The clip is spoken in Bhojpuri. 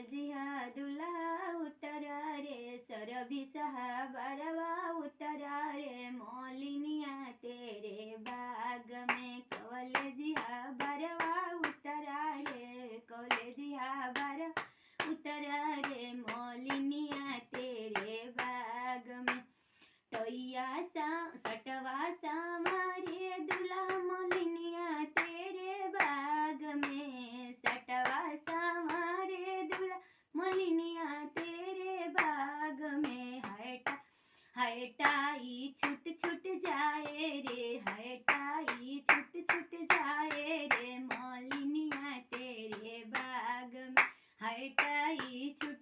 जी हाँ दूल्हा उतरा रे सरभी बरवा उतरा रे मौलिनिया तेरे बाग में कवलेजिया बरवा उतरा रे कवलेजिया बर उतरा रे मौलिनिया तेरे बाग में टैया सा सटवा सामारे दूल्हा मौलिनिया तेरे बाग में सटवा सामारे दूल्हा मौलिनिया तेरे बाग में हटाई छुट छुट जाए रे हटाई छुट छुट जाए रे मौलिनिया तेरे बाग में हटाई छुट